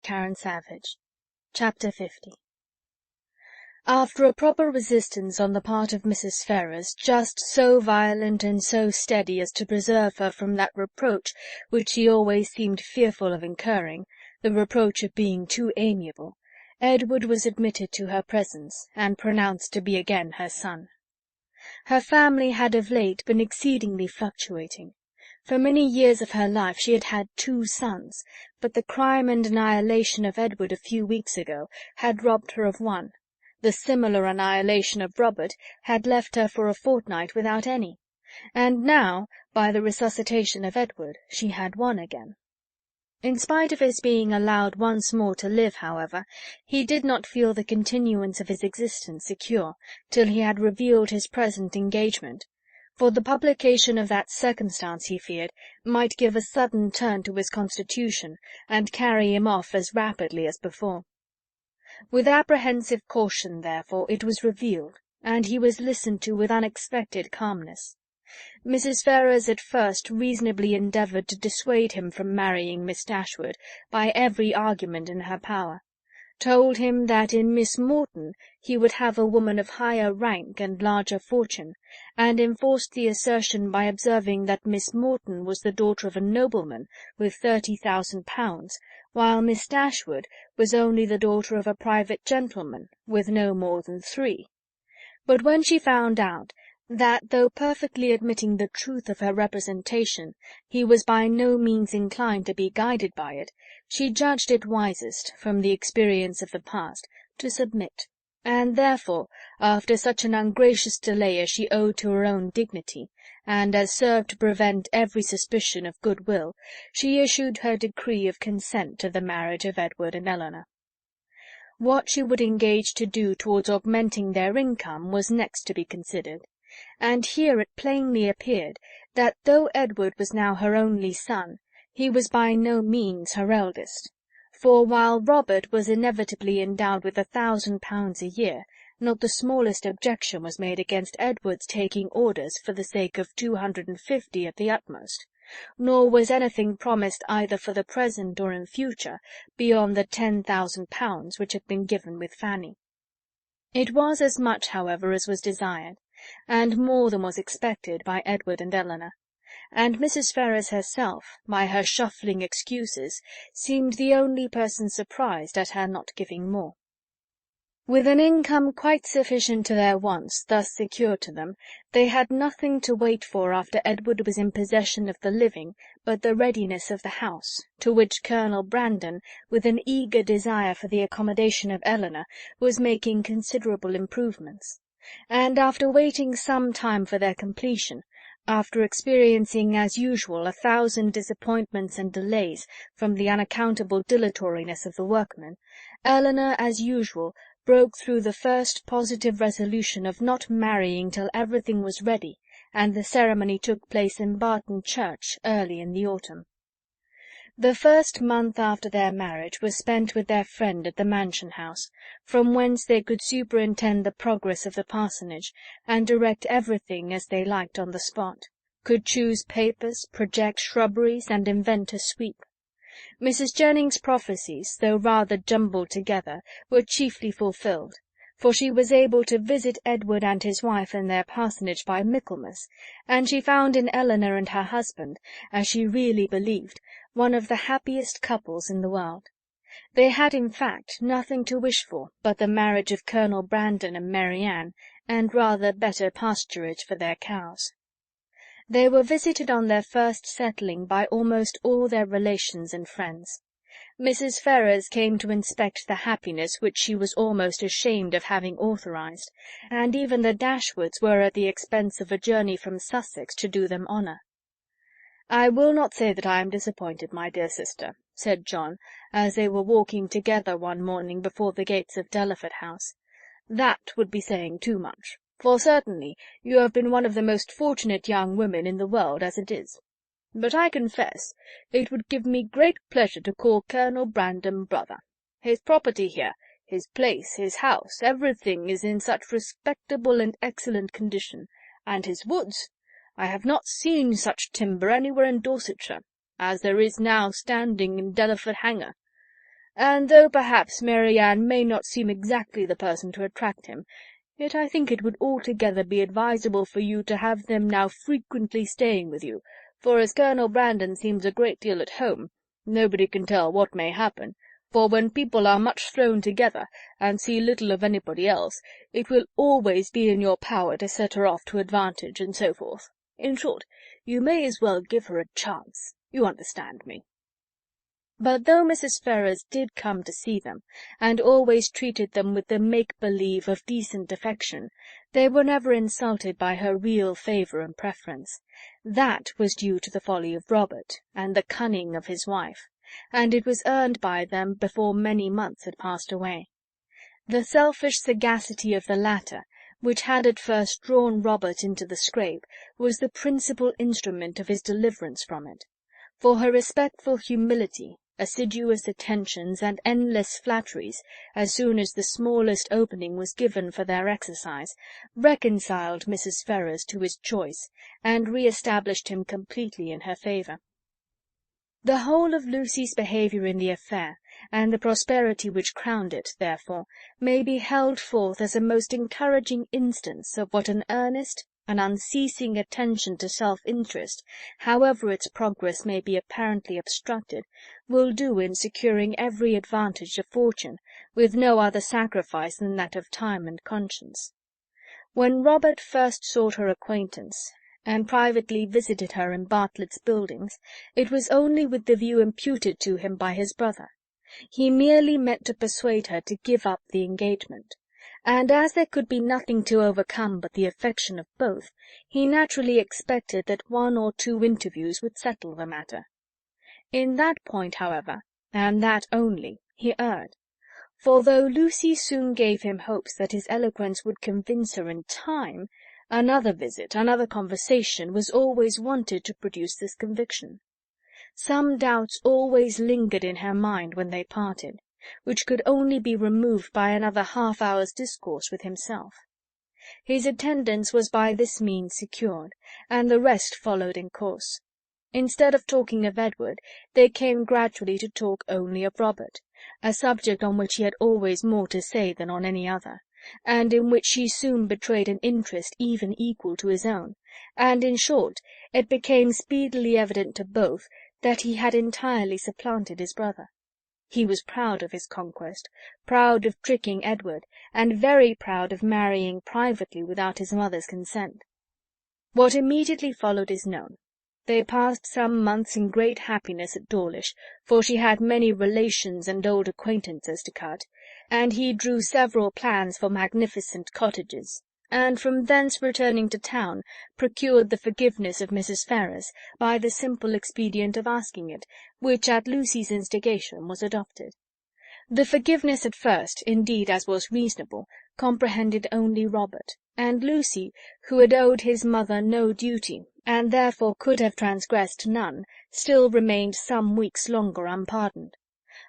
Karen Savage. Chapter 50. After a proper resistance on the part of Mrs. Ferrars, just so violent and so steady as to preserve her from that reproach which she always seemed fearful of incurring, the reproach of being too amiable, Edward was admitted to her presence, and pronounced to be again her son. Her family had of late been exceedingly fluctuating. For many years of her life she had had 2 sons, but the crime and annihilation of Edward a few weeks ago had robbed her of 1. The similar annihilation of Robert had left her for a fortnight without any, and now, by the resuscitation of Edward, she had 1 again. In spite of his being allowed once more to live, however, he did not feel the continuance of his existence secure till he had revealed his present engagement, for the publication of that circumstance, he feared, might give a sudden turn to his constitution, and carry him off as rapidly as before. With apprehensive caution, therefore, it was revealed, and he was listened to with unexpected calmness. Mrs. Ferrars at first reasonably endeavoured to dissuade him from marrying Miss Dashwood by every argument in her power, told him that in Miss Morton he would have a woman of higher rank and larger fortune, and enforced the assertion by observing that Miss Morton was the daughter of a nobleman with £30,000, while Miss Dashwood was only the daughter of a private gentleman with no more than 3. But when she found out that, though perfectly admitting the truth of her representation, he was by no means inclined to be guided by it, she judged it wisest, from the experience of the past, to submit, and therefore, after such an ungracious delay as she owed to her own dignity, and as served to prevent every suspicion of good-will, she issued her decree of consent to the marriage of Edward and Eleanor. What she would engage to do towards augmenting their income was next to be considered, and here it plainly appeared that though Edward was now her only son, he was by no means her eldest, for while Robert was inevitably endowed with £1,000 a year, not the smallest objection was made against Edward's taking orders for the sake of 250 at the utmost, nor was anything promised either for the present or in future beyond the £10,000 which had been given with Fanny. It was as much, however, as was desired, and more than was expected by Edward and Eleanor, and Mrs. Ferrars herself, by her shuffling excuses, seemed the only person surprised at her not giving more. With an income quite sufficient to their wants thus secured to them, they had nothing to wait for after Edward was in possession of the living but the readiness of the house, to which Colonel Brandon, with an eager desire for the accommodation of Eleanor, was making considerable improvements, and after waiting some time for their completion, after experiencing as usual 1,000 disappointments and delays from the unaccountable dilatoriness of the workmen, Eleanor, as usual, broke through the first positive resolution of not marrying till everything was ready, and the ceremony took place in Barton Church early in the autumn. The first month after their marriage was spent with their friend at the mansion house, from whence they could superintend the progress of the parsonage, and direct everything as they liked on the spot, could choose papers, project shrubberies, and invent a sweep. Mrs. Jennings's prophecies, though rather jumbled together, were chiefly fulfilled, for she was able to visit Edward and his wife in their parsonage by Michaelmas, and she found in Eleanor and her husband, as she really believed, one of the happiest couples in the world. They had, in fact, nothing to wish for but the marriage of Colonel Brandon and Mary Ann, and rather better pasturage for their cows. They were visited on their first settling by almost all their relations and friends. Mrs. Ferrars came to inspect the happiness which she was almost ashamed of having authorized, and even the Dashwoods were at the expense of a journey from Sussex to do them honour. "I will not say that I am disappointed, my dear sister," said John, as they were walking together one morning before the gates of Delaford House. "That would be saying too much, for certainly you have been one of the most fortunate young women in the world as it is. But I confess it would give me great pleasure to call Colonel Brandon brother. His property here, his place, his house, everything is in such respectable and excellent condition, and his woods, I have not seen such timber anywhere in Dorsetshire, as there is now standing in Delaford Hanger. and though perhaps Marianne may not seem exactly the person to attract him, yet I think it would altogether be advisable for you to have them now frequently staying with you, for as Colonel Brandon seems a great deal at home, nobody can tell what may happen, for when people are much thrown together, and see little of anybody else, it will always be in your power to set her off to advantage, and so forth. In short, you may as well give her a chance. You understand me." But though Mrs. Ferrars did come to see them, and always treated them with the make-believe of decent affection, they were never insulted by her real favour and preference. That was due to the folly of Robert, and the cunning of his wife, and it was earned by them before many months had passed away. The selfish sagacity of the latter, which had at first drawn Robert into the scrape, was the principal instrument of his deliverance from it. For her respectful humility, assiduous attentions, and endless flatteries, as soon as the smallest opening was given for their exercise, reconciled Mrs. Ferrars to his choice, and re-established him completely in her favour. The whole of Lucy's behaviour in the affair, and the prosperity which crowned it, therefore, may be held forth as a most encouraging instance of what an earnest, an unceasing attention to self-interest, however its progress may be apparently obstructed, will do in securing every advantage of fortune, with no other sacrifice than that of time and conscience. When Robert first sought her acquaintance, and privately visited her in Bartlett's Buildings, it was only with the view imputed to him by his brother. He merely meant to persuade her to give up the engagement, and as there could be nothing to overcome but the affection of both, he naturally expected that 1 or 2 interviews would settle the matter. In that point, however, and that only, he erred. For though Lucy soon gave him hopes that his eloquence would convince her in time, another visit, another conversation, was always wanted to produce this conviction. Some doubts always lingered in her mind when they parted, which could only be removed by another half-hour's discourse with himself. His attendance was by this means secured, and the rest followed in course. Instead of talking of Edward, they came gradually to talk only of Robert, a subject on which he had always more to say than on any other, and in which he soon betrayed an interest even equal to his own, and, in short, it became speedily evident to both that he had entirely supplanted his brother. He was proud of his conquest, proud of tricking Edward, and very proud of marrying privately without his mother's consent. What immediately followed is known. They passed some months in great happiness at Dawlish, for she had many relations and old acquaintances to cut, and he drew several plans for magnificent cottages, and from thence returning to town, procured the forgiveness of Mrs. Ferrars by the simple expedient of asking it, which at Lucy's instigation was adopted. The forgiveness at first, indeed, as was reasonable, comprehended only Robert, and Lucy, who had owed his mother no duty, and therefore could have transgressed none, still remained some weeks longer unpardoned.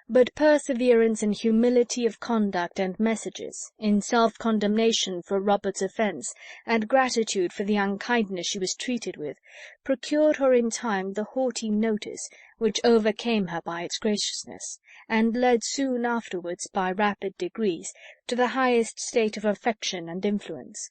But perseverance and humility of conduct and messages, in self-condemnation for Robert's offence, and gratitude for the unkindness she was treated with, procured her in time the haughty notice which overcame her by its graciousness, and led soon afterwards, by rapid degrees, to the highest state of affection and influence.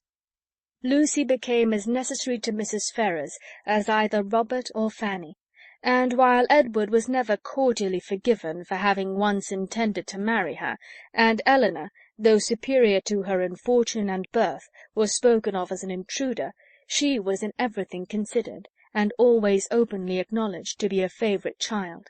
Lucy became as necessary to Mrs. Ferrars as either Robert or Fanny, and while Edward was never cordially forgiven for having once intended to marry her, and Eleanor, though superior to her in fortune and birth, was spoken of as an intruder, she was in everything considered, and always openly acknowledged to be a favourite child.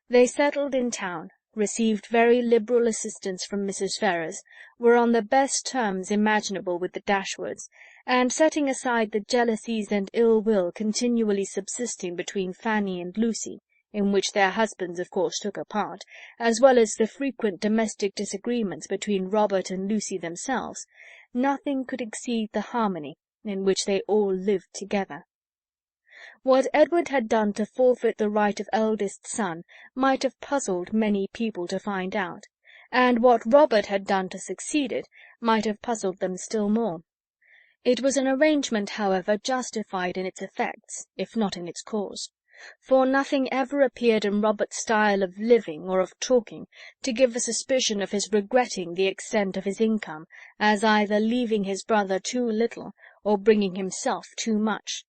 They settled in town, received very liberal assistance from Mrs. Ferrars, were on the best terms imaginable with the Dashwoods, and setting aside the jealousies and ill-will continually subsisting between Fanny and Lucy, in which their husbands of course took a part, as well as the frequent domestic disagreements between Robert and Lucy themselves, nothing could exceed the harmony in which they all lived together. What Edward had done to forfeit the right of eldest son might have puzzled many people to find out, and what Robert had done to succeed it might have puzzled them still more. It was an arrangement, however, justified in its effects, if not in its cause. for nothing ever appeared in Robert's style of living or of talking to give a suspicion of his regretting the extent of his income as either leaving his brother too little or bringing himself too much.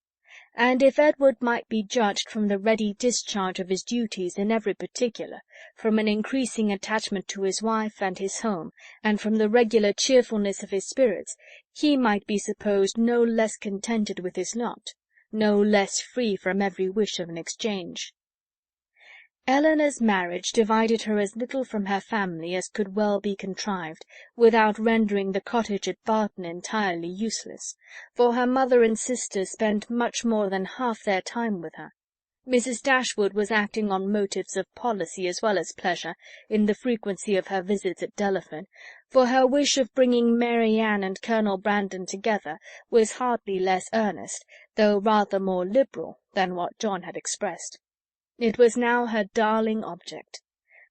And if Edward might be judged from the ready discharge of his duties in every particular, from an increasing attachment to his wife and his home, and from the regular cheerfulness of his spirits, he might be supposed no less contented with his lot, no less free from every wish of an exchange. Elinor's marriage divided her as little from her family as could well be contrived, without rendering the cottage at Barton entirely useless, for her mother and sisters spent much more than half their time with her. Mrs. Dashwood was acting on motives of policy as well as pleasure in the frequency of her visits at Delaford, for her wish of bringing Mary Ann and Colonel Brandon together was hardly less earnest, though rather more liberal, than what John had expressed. It was now her darling object.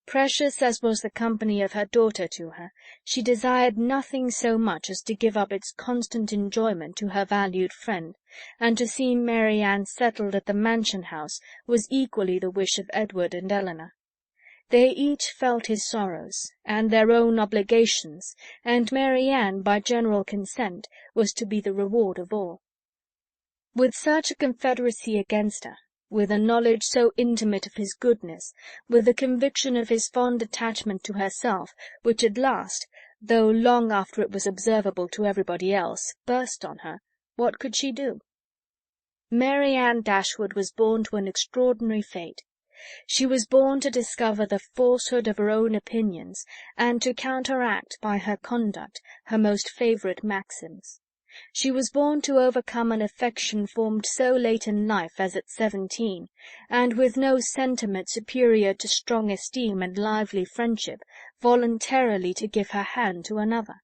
Precious as was the company of her daughter to her, she desired nothing so much as to give up its constant enjoyment to her valued friend, and to see Mary Ann settled at the mansion house was equally the wish of Edward and Elinor. They each felt his sorrows, and their own obligations, and Mary Ann, by general consent, was to be the reward of all. With such a confederacy against her, with a knowledge so intimate of his goodness, with the conviction of his fond attachment to herself, which at last, though long after it was observable to everybody else, burst on her, what could she do? Mary Ann Dashwood was born to an extraordinary fate. She was born to discover the falsehood of her own opinions, and to counteract by her conduct her most favourite maxims. She was born to overcome an affection formed so late in life as at 17, and with no sentiment superior to strong esteem and lively friendship, voluntarily to give her hand to another.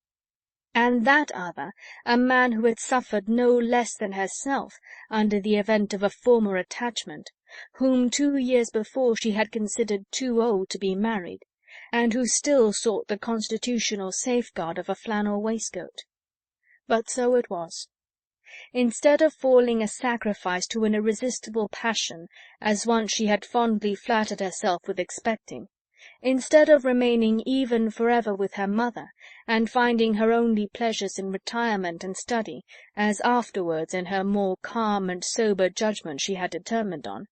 And that other, a man who had suffered no less than herself under the event of a former attachment, whom 2 years before she had considered too old to be married, and who still sought the constitutional safeguard of a flannel waistcoat. But so it was. Instead of falling a sacrifice to an irresistible passion, as once she had fondly flattered herself with expecting, instead of remaining even for ever with her mother, and finding her only pleasures in retirement and study, as afterwards in her more calm and sober judgment she had determined on,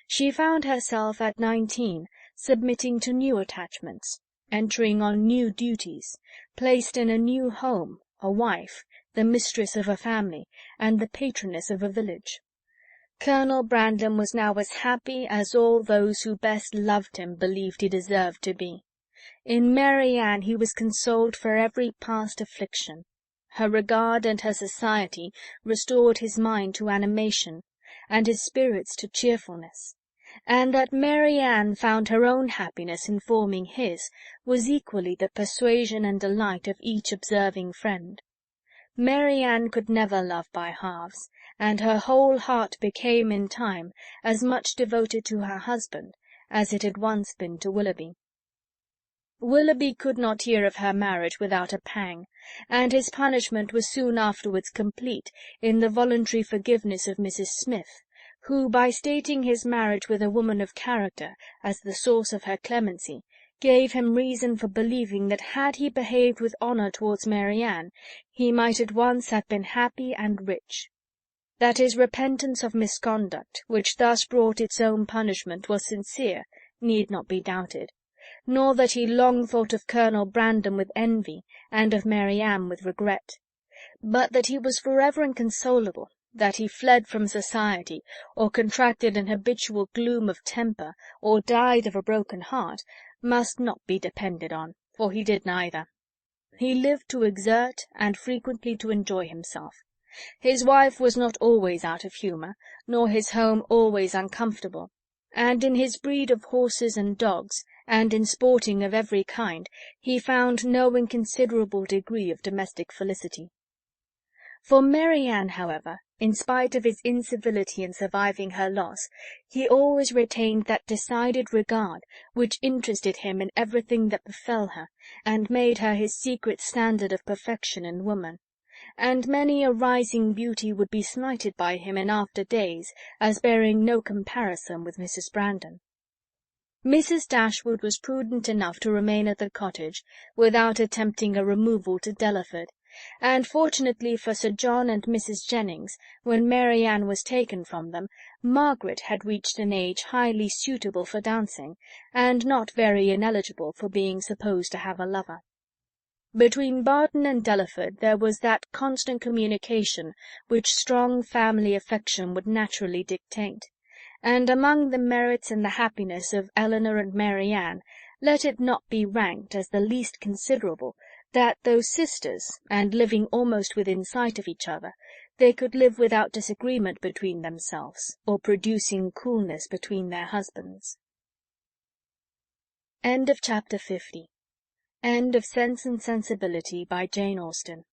she found herself at 19 submitting to new attachments, entering on new duties, placed in a new home, a wife, the mistress of a family, and the patroness of a village. Colonel Brandon was now as happy as all those who best loved him believed he deserved to be. In Mary Ann he was consoled for every past affliction. Her regard and her society restored his mind to animation, and his spirits to cheerfulness, and that Mary Ann found her own happiness in forming his was equally the persuasion and delight of each observing friend. Mary Ann could never love by halves, and her whole heart became, in time, as much devoted to her husband as it had once been to Willoughby. Willoughby could not hear of her marriage without a pang, and his punishment was soon afterwards complete in the voluntary forgiveness of Mrs. Smith, who, by stating his marriage with a woman of character as the source of her clemency, gave him reason for believing that had he behaved with honour towards Mary Ann, he might at once have been happy and rich. That his repentance of misconduct, which thus brought its own punishment, was sincere, need not be doubted, nor that he long thought of Colonel Brandon with envy, and of Mary Ann with regret, but that he was forever inconsolable, that he fled from society, or contracted an habitual gloom of temper, or died of a broken heart, must not be depended on, for he did neither. He lived to exert, and frequently to enjoy himself. His wife was not always out of humour, nor his home always uncomfortable, and in his breed of horses and dogs, and in sporting of every kind, he found no inconsiderable degree of domestic felicity. For Mary Ann, however, in spite of his incivility in surviving her loss, he always retained that decided regard which interested him in everything that befell her, and made her his secret standard of perfection in woman, and many a rising beauty would be slighted by him in after days as bearing no comparison with Mrs. Brandon. Mrs. Dashwood was prudent enough to remain at the cottage without attempting a removal to Delaford, and fortunately for Sir John and Mrs. Jennings, when Mary Ann was taken from them, Margaret had reached an age highly suitable for dancing, and not very ineligible for being supposed to have a lover. Between Barton and Delaford there was that constant communication which strong family affection would naturally dictate, and among the merits and the happiness of Eleanor and Mary Ann, let it not be ranked as the least considerable that, though sisters, and living almost within sight of each other, they could live without disagreement between themselves, or producing coolness between their husbands. Chapter 50. End of Sense and Sensibility by Jane Austen.